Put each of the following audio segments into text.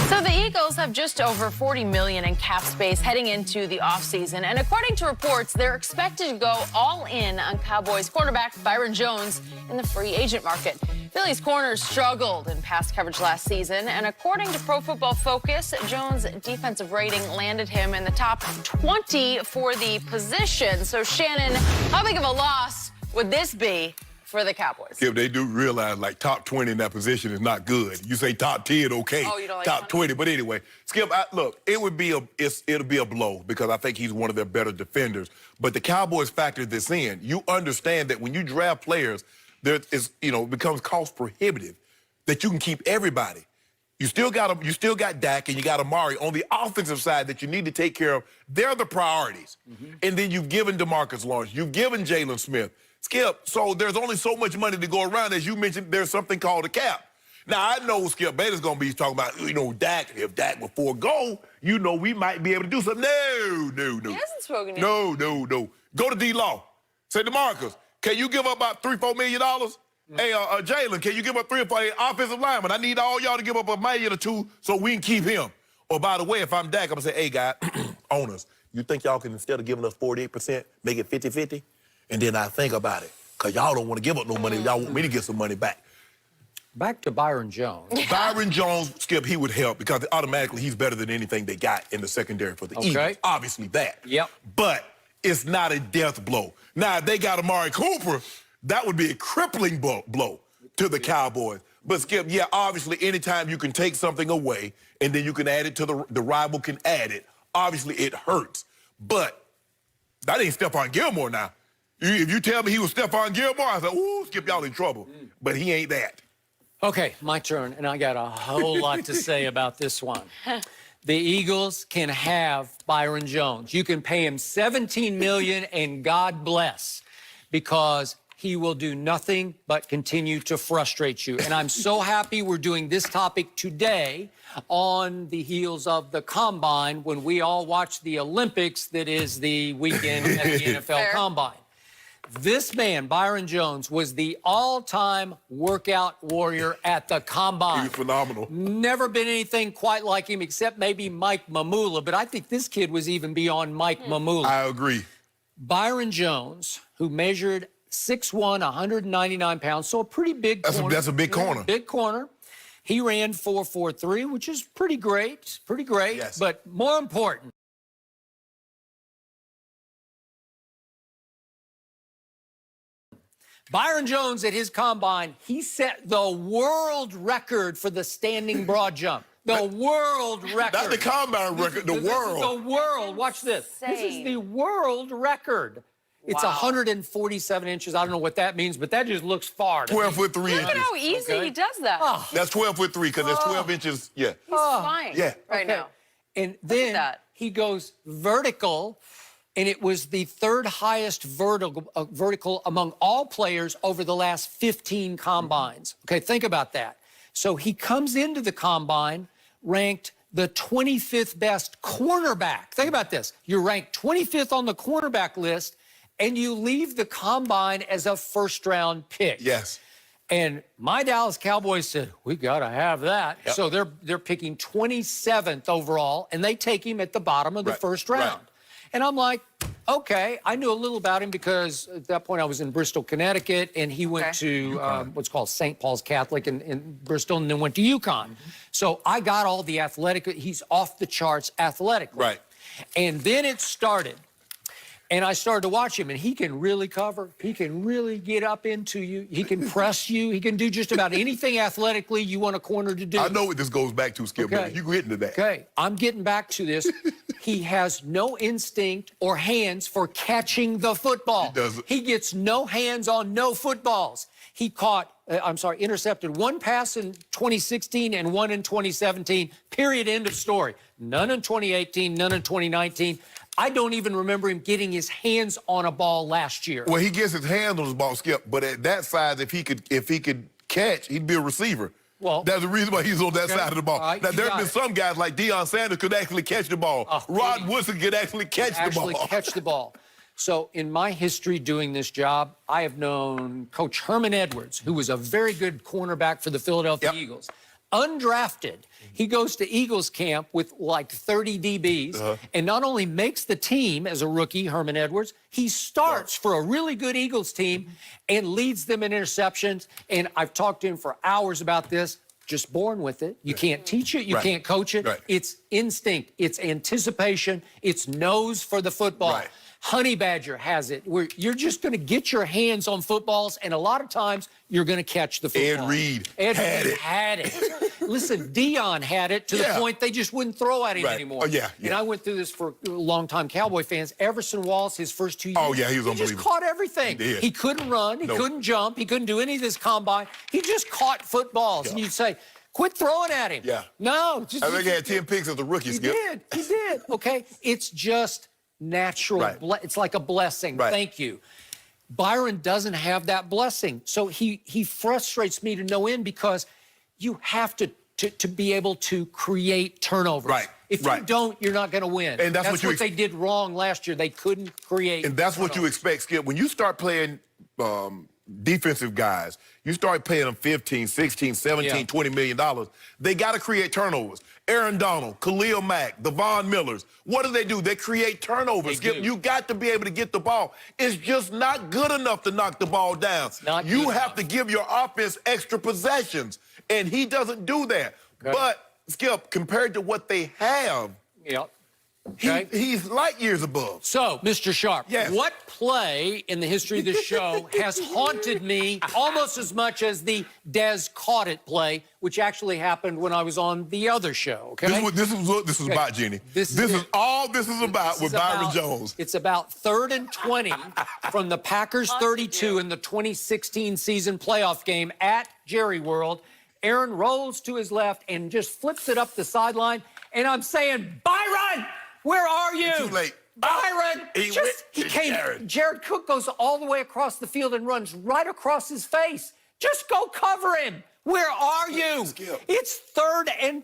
So the Eagles have just over $40 million in cap space heading into the offseason. And according to reports, they're expected to go all in on Cowboys quarterback Byron Jones in the free agent market. Philly's corners struggled in pass coverage last season. And according to Pro Football Focus, Jones' defensive rating landed him in the top 20 for the position. So, Shannon, how big of a loss would this be for the Cowboys? If they do realize, like, top 20 in that position is not good. You say top 10, okay. Oh, you don't like top 20. But anyway, Skip, look, it'll be a blow because I think he's one of their better defenders. But the Cowboys factor this in. You understand that when you draft players, it becomes cost prohibitive that you can keep everybody. You still got Dak and you got Amari on the offensive side that you need to take care of. They're the priorities. And then you've given DeMarcus Lawrence, you've given Jalen Smith. Skip, so there's only so much money to go around. As you mentioned, there's something called a cap. Now, I know Skip Bayless going to be talking about, Dak. If Dak will forego, we might be able to do something. No. He hasn't spoken yet. No. Go to D-Law. Say, DeMarcus, can you give up about $3-4 million? Hey, Jalen, can you give up 3 or 4 offensive linemen? I need all y'all to give up $1 million or $2 million so we can keep him. Or, by the way, if I'm Dak, I'm going to say, hey, guys, owners, you think y'all can, instead of giving us 48%, make it 50-50? And then I think about it, because y'all don't want to give up no money. Y'all want me to get some money back. Back to Byron Jones. Yeah. Byron Jones, Skip, he would help because automatically he's better than anything they got in the secondary for the Eagles. Obviously that. Yep. But it's not a death blow. Now, if they got Amari Cooper, that would be a crippling blow to the Cowboys. But, Skip, yeah, obviously anytime you can take something away and then you can add it to the rival can add it, obviously it hurts. But that ain't Stephon Gilmore now. If you tell me he was Stephon Gilmore, I say, ooh, Skip, y'all in trouble. But he ain't that. Okay, my turn, and I got a whole lot to say about this one. The Eagles can have Byron Jones. You can pay him $17 million and God bless, because he will do nothing but continue to frustrate you. And I'm so happy we're doing this topic today on the heels of the Combine when we all watch the Olympics that is the weekend at the NFL Combine. This man, Byron Jones, was the all-time workout warrior at the Combine. He's phenomenal. Never been anything quite like him except maybe Mike Mamula, but I think this kid was even beyond Mike Mamula. I agree. Byron Jones, who measured 6'1", 199 pounds, so a pretty big corner. That's a big corner. Big corner. He ran 4.43, which is pretty great, Yes. But more important, Byron Jones at his Combine, he set the world record for the standing broad jump. The world record. Not the Combine record, the world. This is the world. Watch this. This is the world record. It's 147 inches. I don't know what that means, but that just looks far. 12 foot 3 inches. Look at how easy he does that. Oh. That's 12 foot 3 because there's 12 inches. Yeah. He's flying right now. And then he goes vertical, and it was the third highest vertical among all players over the last 15 combines. Okay, think about that. So he comes into the Combine ranked the 25th best cornerback. Think about this. You're ranked 25th on the cornerback list, and you leave the Combine as a first-round pick. Yes. And my Dallas Cowboys said, we got to have that. Yep. So they're picking 27th overall, and they take him at the bottom of the first round. And I'm like, okay. I knew a little about him because at that point I was in Bristol, Connecticut, and he went to what's called St. Paul's Catholic in Bristol, and then went to UConn. So I got all the athletic. He's off the charts athletically. Right. And then it started. And I started to watch him, and he can really cover. He can really get up into you. He can press you. He can do just about anything athletically you want a corner to do. I know what this goes back to, Skip. Okay. You get into that. Okay, I'm getting back to this. He has no instinct or hands for catching the football. He doesn't. He gets no hands on no footballs. He caught, intercepted one pass in 2016 and one in 2017. Period, end of story. None in 2018, none in 2019. I don't even remember him getting his hands on a ball last year. Well, he gets his hands on his ball, Skip, but at that size, if he could catch, he'd be a receiver. Well, that's the reason why he's on that side of the ball. Right, now, there have been some guys like Deion Sanders could actually catch the ball. Rod Woodson could actually catch the ball. So in my history doing this job, I have known Coach Herman Edwards, who was a very good cornerback for the Philadelphia Eagles. undrafted. He goes to Eagles camp with like 30 DBs and not only makes the team as a rookie, Herman Edwards, he starts for a really good Eagles team and leads them in interceptions. And I've talked to him for hours about this. Just born with it. You can't teach it. You can't coach it. It's instinct. It's anticipation. It's nose for the football. Honey Badger has it, where you're just going to get your hands on footballs, and a lot of times you're going to catch the football. Ed Reed had it. Listen, Dion had it to the point they just wouldn't throw at him anymore. And I went through this for longtime Cowboy fans. Everson Wallace, his first 2 years, he was unbelievable. He just caught everything. He couldn't run. He couldn't jump. He couldn't do any of this combine. He just caught footballs. And you'd say, quit throwing at him. No. I think he had 10 picks as a rookie, Skip. He did. Okay? It's just natural. It's like a blessing. Thank you. Byron doesn't have that blessing. So he frustrates me to no end because you have to be able to create turnovers. If you don't, you're not going to win. And that's what they did wrong last year. They couldn't create And that's turnovers. what you expect, Skip. When you start playing defensive guys, you start paying them 15, 16, 17, $20 million, they got to create turnovers. Aaron Donald, Khalil Mack, the Von Millers, what do? They create turnovers. Skip, you got to be able to get the ball. It's just not good enough to knock the ball down. You have to give your offense extra possessions, and he doesn't do that. But, Skip, compared to what they have, he's light years above. So, Mr. Sharp, what play in the history of this show has haunted me almost as much as the Dez caught it play, which actually happened when I was on the other show, This is what this is about, Jenny. This is all this is about with Byron Jones. It's about 3rd and 20 from the Packers 32 in the 2016 season playoff game at Jerry World. Aaron rolls to his left and just flips it up the sideline, and I'm saying, Byron! Where are you? Too late. Byron! He came. Jared Cook goes all the way across the field and runs right across his face. Just go cover him. Where are you? It's 3rd and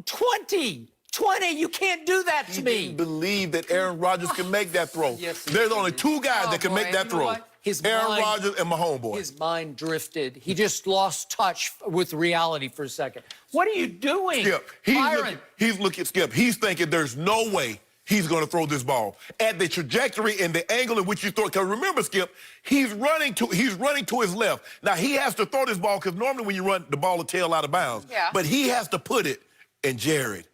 20. 20. You can't do that to me. He didn't believe that Aaron Rodgers can make that throw. There's only 2 guys that can make that throw. Aaron Rodgers and my homeboy. His mind drifted. He just lost touch with reality for a second. What are you doing, Skip, Byron? He's looking, Skip. He's thinking there's no way he's going to throw this ball at the trajectory and the angle in which you throw it. Because remember, Skip, he's running to his left. Now he has to throw this ball because normally when you run, the ball will tail out of bounds. But he has to put it in Jared.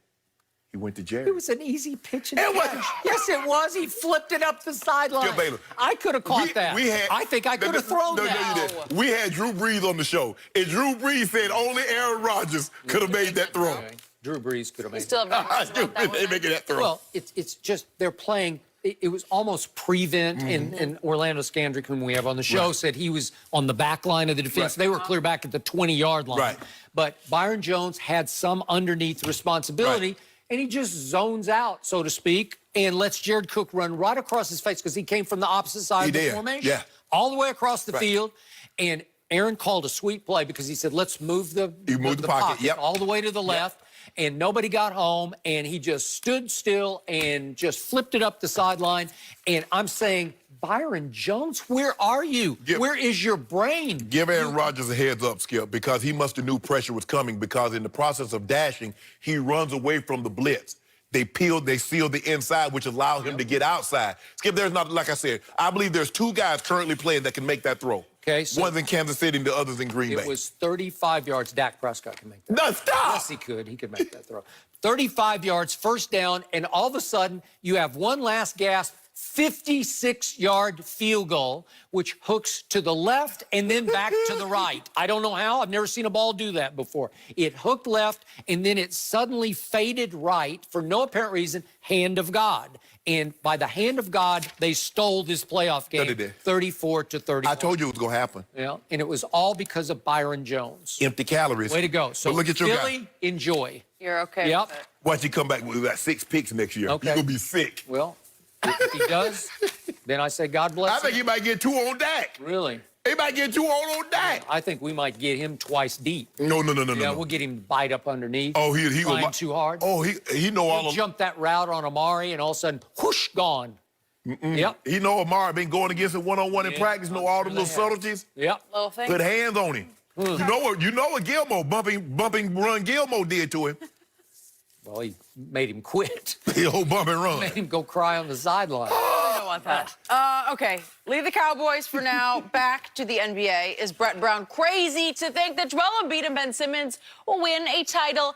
He went to Jared. It was an easy pitch and catch. Yes, it was. He flipped it up the sideline. Bayless, I could have caught that. I think I could have thrown that. No, you didn't. We had Drew Brees on the show, and Drew Brees said only Aaron Rodgers could have made that throw. Drew Brees could have made that. They making that throw. Well, it's just they're playing. It was almost prevent, and Orlando Scandrick, whom we have on the show, said he was on the back line of the defense. They were clear back at the 20-yard line. But Byron Jones had some underneath responsibility. And he just zones out, so to speak, and lets Jared Cook run right across his face because he came from the opposite side of the formation. All the way across the field. And Aaron called a sweet play because he said, let's move the pocket all the way to the left. And nobody got home, and he just stood still and just flipped it up the sideline. And I'm saying, Byron Jones, where are you? Where is your brain? Give Aaron Rodgers a heads up, Skip, because he must have knew pressure was coming because in the process of dashing, he runs away from the blitz. They seal the inside, which allowed him to get outside. Skip, there's not, like I said, I believe there's 2 guys currently playing that can make that throw. So one's in Kansas City and the other's in Green Bay. It was 35 yards. Dak Prescott can make that. No, stop! Yes, he could. He could make that throw. 35 yards, first down, and all of a sudden, you have one last gasp, 56-yard field goal, which hooks to the left and then back to the right. I don't know how. I've never seen a ball do that before. It hooked left, and then it suddenly faded right for no apparent reason, hand of God. And by the hand of God, they stole this playoff game, 34-34. I told you it was going to happen. And it was all because of Byron Jones. Empty calories. Way to go. So, look at your Philly, guy. Enjoy. You're okay with it. Watch you come back with that 6 picks next year. You're going to be sick. Well, if he does, then I say God bless him. I think he might get 2 on Dak. Really? He might get 2 on Dak. I think we might get him twice deep. No. Yeah, we'll get him to bite up underneath. Oh, he trying too hard. Oh, he know all He'll jump that route on Amari, and all of a sudden, whoosh, gone. He know Amari been going against him one-on-one in practice, know all the little subtleties. Little things. Put hands on him. You know what Gilmore, bumping run Gilmore did to him. Well, he made him quit. The old bump and run. Made him go cry on the sideline. I don't want that. Okay, leave the Cowboys for now. Back to the NBA. Is Brett Brown crazy to think that Joel Embiid and Ben Simmons will win a title